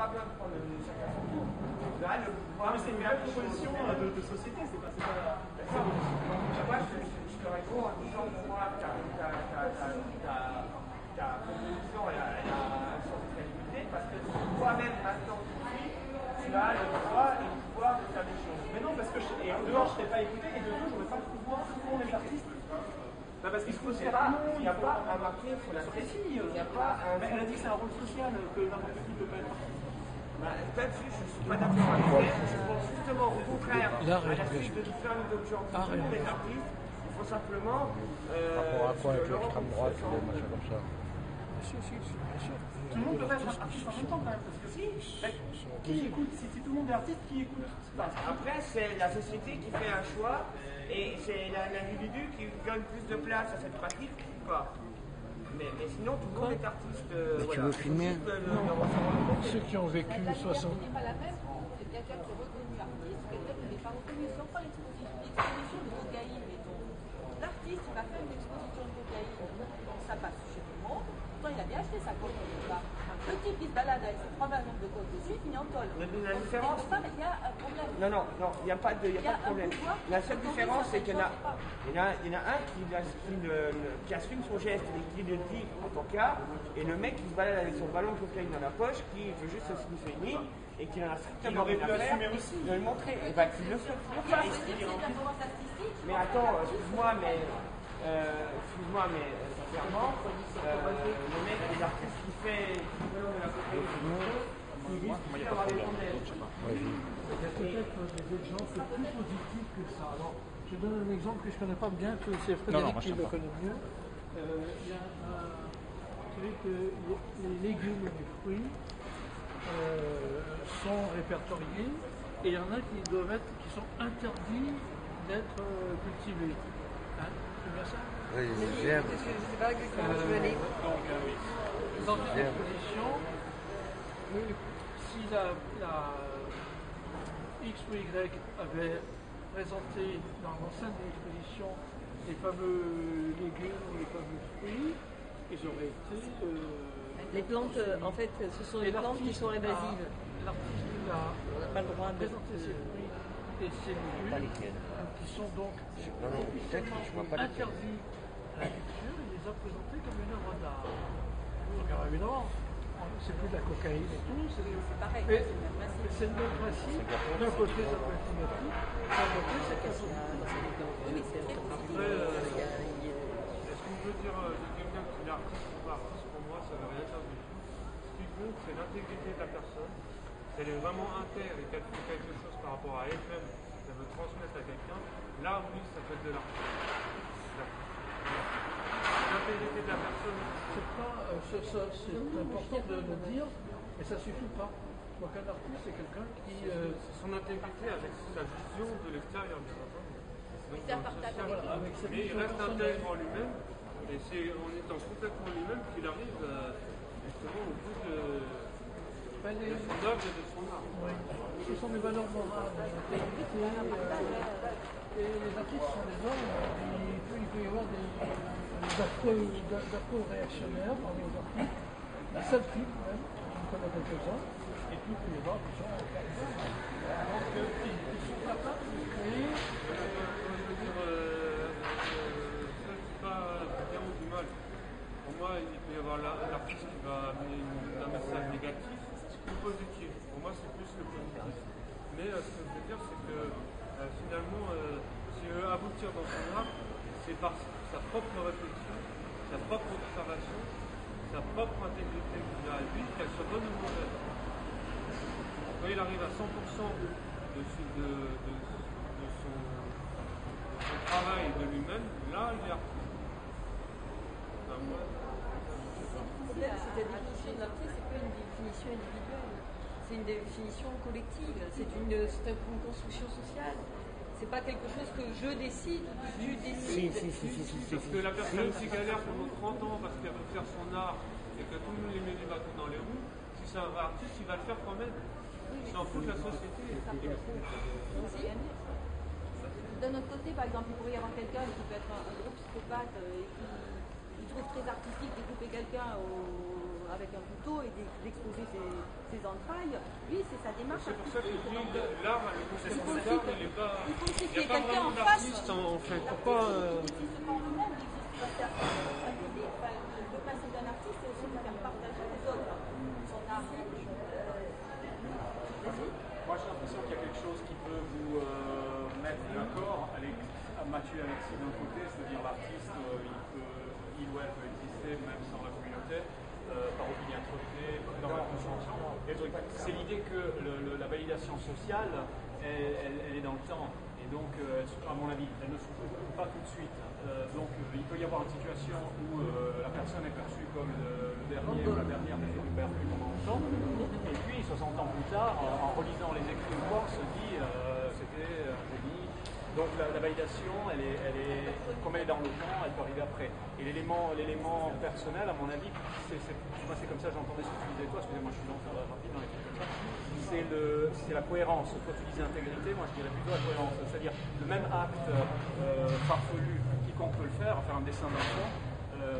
pas bien de prendre chacun son tour. Là, le pouvoir. Mais c'est une vraie proposition de société, c'est pas. Moi, je te réponds en disant pour moi, ta proposition, elle a un sens de crédibilité parce que toi-même, maintenant, tu as le droit et le pouvoir de faire des choses. Mais non, parce que en dehors, je ne t'ai pas écouté, et de deux, j'aurais pas le pouvoir pour les artistes. Bah parce qu'il faut Il n'y a pas à marquer sur la tête. Il n'y a pas un. Elle a dit que c'est un rôle social, que n'importe qui peut pas être artiste. Là-dessus, je ne suis pas d'accord avec elle. Je pense justement au contraire, à la suite de différentes documents qui sont des artistes, il faut simplement. Rapport à quoi avec l'extrême droite ou des machins comme ça? Si, bien sûr. Tout le monde peut être artiste en même temps quand même. Parce que qui écoute? Si tout le monde est artiste, qui écoute? Après, c'est la société qui fait un choix et c'est l'individu qui donne plus de place à cette pratique ou pas. Mais sinon, tout le monde est artiste. Tu veux filmer? Ceux qui ont vécu 60. n'est pas la même. C'est quelqu'un qui est reconnu artiste, quelqu'un qui n'est pas reconnu. Si on prend l'exposition de cocaïne, mettons, l'artiste, il va faire une exposition de cocaïne, ça passe chez tout le monde. Pourtant, il a bien acheté sa coque quelque part. Le type qui se balade avec ses 3 ballons de coke dessus, il finit en tôle. La différence. Il y a un problème. Non, il n'y a pas de problème. La seule différence, c'est qu'il y en a un qui assume son geste et qui le dit en tant qu'art, et le mec qui se balade avec son ballon de cocaïne dans la poche, qui veut juste se signifier une ligne, et qui en a strictement rien à faire, de le montrer. Et bah, qu'il le fasse. Mais attends, excuse-moi, mais sincèrement, le mec, les artistes qui fait de la cocaïne, il risque d'avoir des problèmes. Il y a peut-être des gens c'est plus positif que ça. Alors, je donne un exemple que je ne connais pas bien, que c'est Frédéric qui le connaît mieux. Il y a vous savez que les légumes et les fruits sont répertoriés et il y en a qui sont interdits d'être cultivés. Hein, c'est bien ça? Oui, Je ne sais pas exactement où je veux aller. Dans une exposition, si la X ou Y avait présenté dans l'enceinte de l'exposition les fameux légumes ou les fameux fruits, ils auraient été... Les plantes, en fait, ce sont les plantes qui sont invasives. L'artiste On n'a pas le droit de présenter ses fruits et ses légumes, qui sont donc officiellement interdits à la culture, il les a présentés comme une œuvre d'art. Donc, alors, évidemment, c'est plus de la cocaïne et tout, c'est pareil. Mais c'est le même principe. D'un côté, ça peut être négatif, d'un côté, c'est positif. Après, est-ce qu'on peut dire de quelqu'un qui est artiste ou pas artiste? Pour moi, ça ne veut rien dire du tout. Ce qui compte, c'est l'intégrité de la personne. Si elle est vraiment intègre et qu'elle fait quelque chose par rapport à elle-même, qu'elle veut transmettre à quelqu'un, là, oui, ça peut être de l'artiste. L'intégrité de la personne. C'est important de le dire, mais ça ne suffit pas. Donc un artiste, c'est quelqu'un qui... C'est son intégrité avec sa vision de l'extérieur, bien entendu. Mais il reste intègre en lui-même, et c'est en étant complètement lui-même qu'il arrive justement au bout de son œuvre et de son art. Oui. Ce sont des valeurs morales, l'intégrité, et les artistes sont des hommes, il peut y avoir des réactionnaires parmi les artistes, la seule type même, je connais quelques-uns, et puis il peut y avoir des gens donc ils sont capables de créer. Je veux dire, ça c'est pas bien ou du mal. Pour moi, il peut y avoir l'artiste qui va amener un message négatif ou positif. Pour moi, c'est plus le positif. Mais ce que je veux dire, c'est que finalement, s'il veut aboutir dans son art, c'est par sa propre réflexion, sa propre observation, sa propre intégrité qu'il a à lui, qu'elle soit bonne ou mauvaise. Quand il arrive à 100% de son travail de lui-même, là, il est artiste. Enfin, moi, C'est la définition de l'artiste, c'est pas une définition individuelle. C'est une définition collective. C'est une construction sociale. C'est pas quelque chose que je décide, tu décides. Parce que la personne qui galère pendant 30 ans parce qu'elle veut faire son art et que tout le monde les met du bâton dans les roues, si c'est un vrai artiste, il va le faire quand même. Il s'en fout de la société. D'un autre côté, par exemple, il pourrait y avoir quelqu'un qui peut être un gros psychopathe et qui trouve très artistique de couper quelqu'un au avec un couteau et d'exposer ses entrailles. Lui, c'est sa démarche. C'est pour ça que je dis l'art, le concept d'art, il n'est pas. Il faut aussi Il qu'il y n'y ait a pas quelqu'un en vraiment face. d'artiste en fait. Pourquoi Il n'existe pas le monde, il existe pas un public. Enfin, le principe d'un artiste, c'est aussi de faire partager aux autres son art. Moi, j'ai l'impression qu'il y a quelque chose qui peut vous mettre d'accord. Mathieu Alexis d'un côté, c'est-à-dire l'artiste, il ou elle peut exister même sans la communauté, par opiniâtreté, dans leur conscience. C'est l'idée que la validation sociale, elle est dans le temps. Et donc, à mon avis, elle ne se trouve pas tout de suite. Donc, il peut y avoir une situation où la personne est perçue comme le dernier ou la dernière des perçue pendant longtemps. Et puis, 60 ans plus tard, en relisant les écrits ou quoi, on se dit c'était un génie. Donc la validation, elle est, comme elle est dans le temps, elle peut arriver après. Et l'élément personnel, à mon avis, moi c'est comme ça, j'entendais ce que tu disais toi, excusez-moi, je suis lent, rapide dans les trucs comme ça, c'est la cohérence. Toi tu disais intégrité, moi je dirais plutôt la cohérence. C'est-à-dire le même acte farfelu, quiconque peut le faire, faire un dessin d'enfant.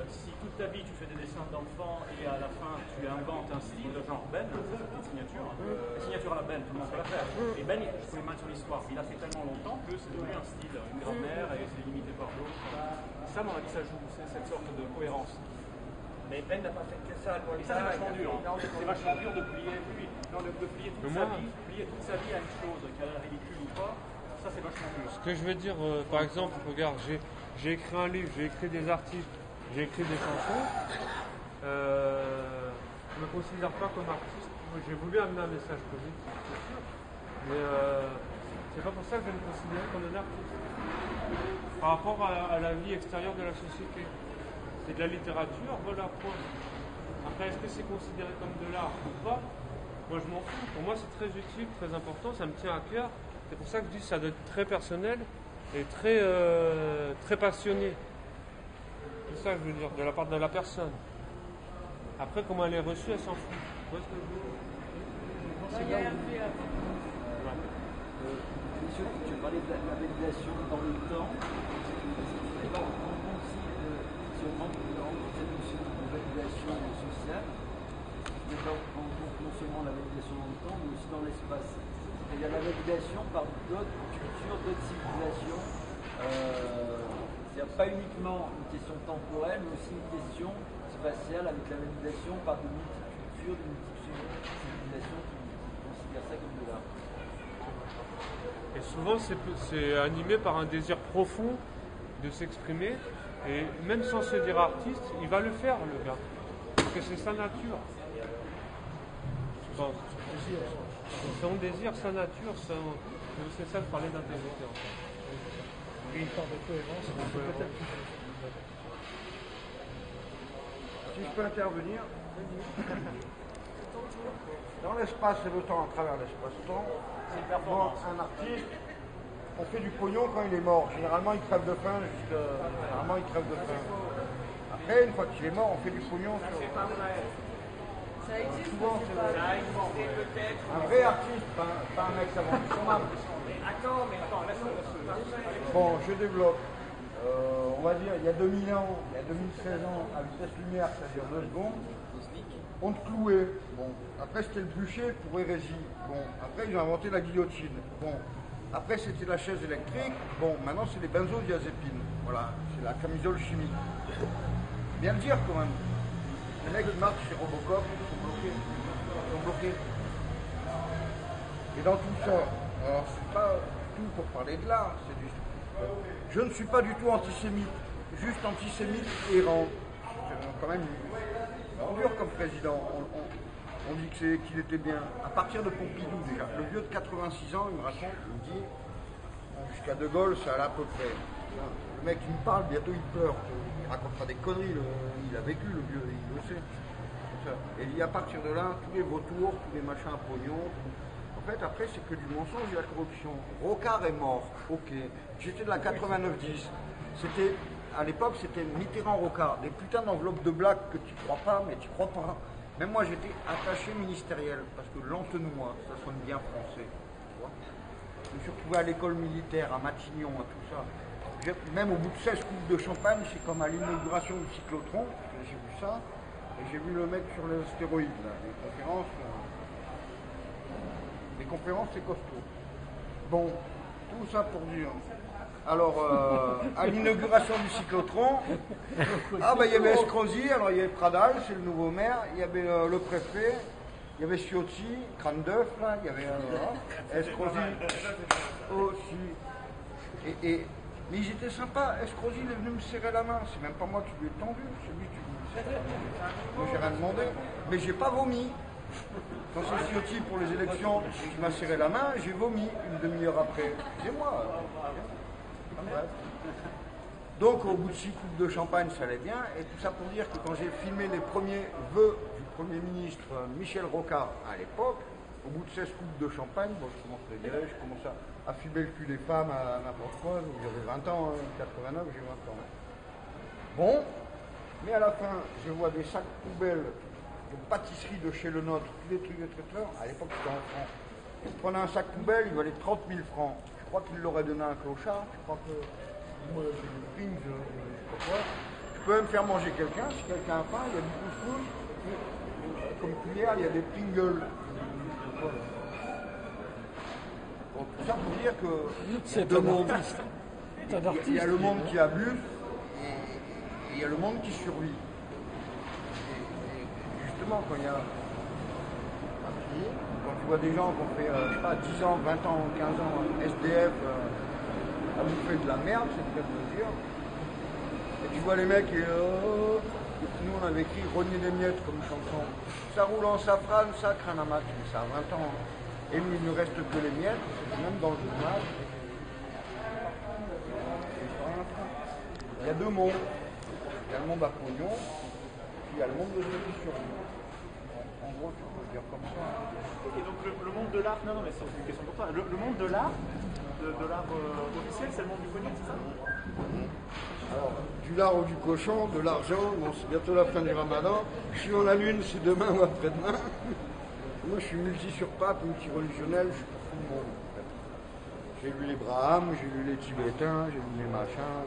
Si toute ta vie tu fais des dessins d'enfants et à la fin tu inventes un style genre Ben, c'est sa petite signature, la signature à la Ben, tout le monde peut la faire. Et Ben, je peux les mettre sur l'histoire, il a fait tellement longtemps que c'est devenu un style, une grammaire et c'est limité par d'autres. Ça, à mon avis, ça joue, c'est cette sorte de cohérence. Mais Ben n'a pas fait que ça, loin Et ça, c'est vachement dur. C'est vachement dur de plier, de plier toute sa vie à une chose, qu'elle est ridicule ou pas. Ça, c'est vachement dur. Ce que je veux dire, par exemple, regarde, j'ai écrit un livre, j'ai écrit des articles, j'ai écrit des chansons. Je ne me considère pas comme artiste. J'ai voulu amener un message positif, c'est sûr. Mais c'est pas pour ça que je vais me considérer comme un artiste. Par rapport à la vie extérieure de la société. C'est de la littérature, voilà, point. Après, est-ce que c'est considéré comme de l'art ou pas? Moi, je m'en fous. Pour moi, c'est très utile, très important, ça me tient à cœur. C'est pour ça que je dis que ça doit être très personnel et très passionné. C'est ça que je veux dire, de la part de la personne. Après, comment elle est reçue, elle s'en fout. Tu vois ce que je veux dire? Monsieur, tu parlais de la validation dans le temps. Si on rentre dans cette notion de validation sociale, mais non seulement la validation dans le temps, mais aussi dans l'espace. Il y a la validation par d'autres cultures, d'autres civilisations. C'est-à-dire pas uniquement une question temporelle, mais aussi une question spatiale avec la validation par de multiples cultures, de multiples civilisations qui considèrent ça comme de l'art. Et souvent, c'est animé par un désir profond de s'exprimer. Et même sans se dire artiste, il va le faire, le gars. Parce que c'est sa nature. Je pense. Son désir, sa nature, c'est ça de parler d'intégrité. En fait. Une part de cohérence, peut-être plus. Si je peux intervenir, dans l'espace et le temps, à travers l'espace-temps, un artiste, on fait du pognon quand il est mort. Généralement, il crève de faim. Après, une fois qu'il est mort, on fait du pognon sur... Ça existe, souvent, c'est pas... Ça a existé peut-être. Un vrai artiste, pas un mec savant du son âme. Attends, laisse-le. Bon, je développe. On va dire, il y a 2000 ans, il y a 2016 ans, à vitesse lumière, c'est-à-dire 2 secondes, on te clouait. Bon, après c'était le bûcher pour hérésie. Bon, après ils ont inventé la guillotine. Bon, après c'était la chaise électrique. Bon, maintenant c'est les benzodiazépines. Voilà, c'est la camisole chimique. Bien le dire quand même. Les mecs qui marchent chez Robocop, ils sont bloqués. Et dans tout ça, alors c'est pas tout pour parler de l'art, c'est du... Je ne suis pas du tout antisémite, juste antisémite errant. C'est quand même dur comme président. On dit qu'il était bien. À partir de Pompidou déjà. Le vieux de 86 ans, il me raconte, il me dit, jusqu'à De Gaulle, ça allait à peu près. Le mec, il me parle, bientôt il pleure. Il raconte pas des conneries, il a vécu le vieux, il le sait. Et il dit à partir de là, tous les vautours, tous les machins à pognon. En fait, après, c'est que du mensonge et de la corruption. Rocard est mort, ok. J'étais de la 89-10. C'était, à l'époque, c'était Mitterrand-Rocard. Des putains d'enveloppes de blagues que tu crois pas, mais tu crois pas. Même moi, j'étais attaché ministériel, parce que l'Antenois, ça sonne bien français. Tu vois. Je me suis retrouvé à l'école militaire, à Matignon, à tout ça. Même au bout de 16 coupes de champagne, c'est comme à l'inauguration du cyclotron, j'ai vu ça. Et j'ai vu le mec sur les stéroïdes, là, les conférences, c'est costaud. Bon, tout ça pour dire. Alors, à l'inauguration du cyclotron, il y avait Escrosi, alors il y avait Pradal, c'est le nouveau maire, il y avait le préfet, il y avait Ciotti, crâne d'œuf, là, il y avait Escrosi aussi. Mais ils étaient sympas, Escrosi il est venu me serrer la main, c'est même pas moi qui lui ai tendu, c'est lui qui me serrait. Moi j'ai rien demandé, mais j'ai pas vomi. Quand c'est Ciotti pour les élections qui m'a serré la main, j'ai vomi une demi-heure après. C'est moi. Donc au bout de 6 coupes de champagne, ça allait bien. Et tout ça pour dire que quand j'ai filmé les premiers vœux du Premier ministre Michel Rocard à l'époque, au bout de 16 coupes de champagne, je commence à filmer le cul des femmes à n'importe quoi. J'avais 20 ans, 89, j'ai 20 ans. Bon, mais à la fin, je vois des sacs poubelles de pâtisserie de chez le nôtre, tous les trucs de traiteur. À l'époque, c'était en francs. Je prenais un sac poubelle, il valait 30 000 francs. Je crois qu'il l'aurait donné à un clochard. Je crois que moi, j'ai des primes, je sais pas quoi. Je peux même faire manger quelqu'un. Si quelqu'un a faim, il y a du couscous. Comme cuillère, il y a des Pringles. Bon, tout ça pour dire que c'est deux mondes. Il y a le monde qui abuse et il y a le monde qui survit. Et justement, quand il y a quand tu vois des gens qui ont fait, 10 ans, 20 ans, 15 ans, SDF, à bouffer de la merde, c'est le cas de le dire. Et tu vois les mecs et nous on avait écrit Rogner des miettes comme chanson. Ça roule en safran, ça craint un match, mais ça a 20 ans. Et nous, il ne reste que les miettes, même dans le journal. Il y a deux mondes. Il y a le monde à pognon, puis il y a le monde de ceux qui survivent. En gros, tu peux le dire comme ça. Et donc le monde de l'art, non mais c'est une question pour toi. Le monde de l'art, de l'art officiel, c'est le monde du pognon, c'est ça? Alors, du lard ou du cochon, de l'argent, bon, c'est bientôt la fin du ramadan. Je suis dans la lune, c'est demain ou après-demain. Moi, je suis multi-sur-pape, multi-religionnel, je suis pour tout le monde. En fait. J'ai lu les Brahms, j'ai lu les Tibétains, j'ai lu les machins,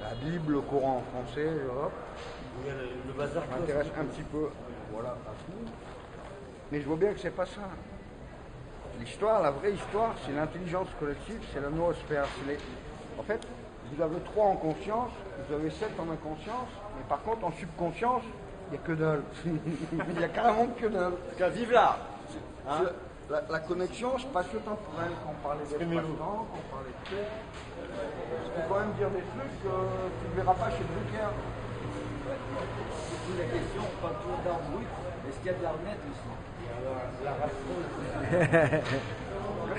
la Bible, le Coran en français, Le bazar. Je m'intéresse un petit peu à tout. Mais je vois bien que c'est pas ça. L'histoire, la vraie histoire, c'est l'intelligence collective, c'est la noosphère. En fait, vous avez 3 en conscience, vous avez 7 en inconscience, mais par contre en subconscience, il n'y a que dalle. Il n'y a carrément que dalle. Vive l'art. Hein? La connexion spatio-temporelle, quand on parlait d'espace-temps, quand on parlait de trucs. Je peux quand même dire des trucs que tu ne verras pas chez Drucker. La question, on parle toujours d'art brut, est-ce qu'il y a de l'art net aussi?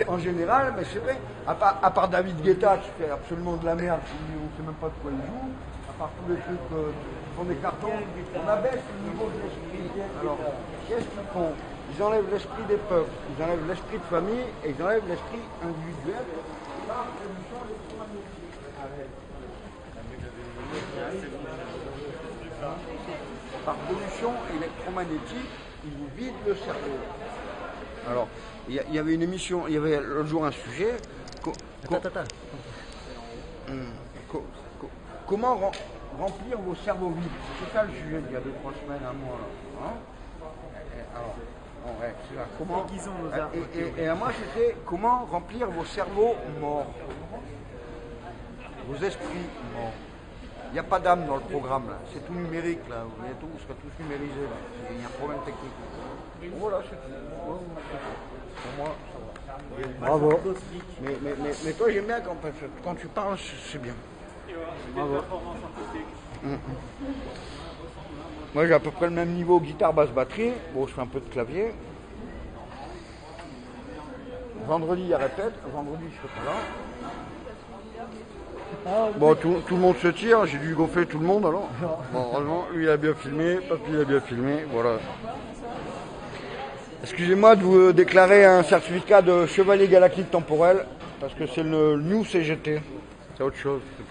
En général, mais c'est vrai, à part David Guetta qui fait absolument de la merde, on ne sait même pas de quoi il joue, à part tous les trucs qui font des cartons, on abaisse le niveau de l'esprit. Alors, qu'est-ce qu'ils font? Ils enlèvent l'esprit des peuples, ils enlèvent l'esprit de famille et ils enlèvent l'esprit individuel. Par pollution électromagnétique, ils vous vident le cerveau. Alors, il y avait une émission, il y avait l'autre jour un sujet. Comment remplir vos cerveaux vides? C'est ça le sujet il y a 2-3 semaines, un mois. Hein? Alors, ouais, c'est ça. Comment, et à moi c'était comment remplir vos cerveaux morts, vos esprits morts. Il n'y a pas d'âme dans le programme là, c'est tout numérique là, vous serez tous numérisés là. Il y a un problème technique. Voilà, c'est tout. Pour moi, ça va. Bravo. Mais toi j'aime bien quand tu parles, c'est bien. Bravo. Moi j'ai à peu près le même niveau guitare, basse, batterie. Bon, je fais un peu de clavier. Vendredi il y a répète, vendredi je serai pas là. Bon, tout le monde se tire, j'ai dû gonfler tout le monde alors. Bon, heureusement, lui il a bien filmé, papy il a bien filmé, voilà. Excusez-moi de vous déclarer un certificat de chevalier galactique temporel, parce que c'est le New CGT. C'est autre chose, c'est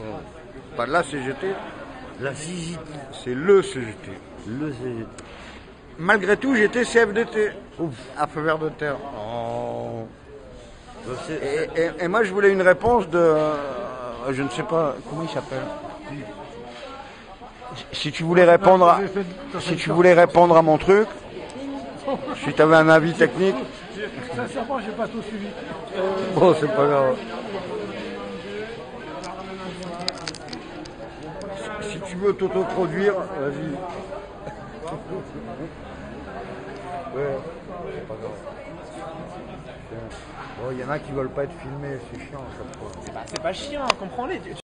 pas la CGT. La CGT. C'est le CGT. Le CGT. Malgré tout, j'étais CFDT. Ouf, à feu vert de terre. Oh. Et moi je voulais une réponse de... je ne sais pas, comment il s'appelle? si tu voulais répondre à mon truc, si tu avais un avis technique. Sincèrement, j'ai pas tout suivi. Bon, c'est pas grave. Si tu veux t'autoproduire, vas-y. Ouais, c'est pas grave. Bon, il y en a qui veulent pas être filmés, c'est chiant. C'est pas chiant, comprends-les.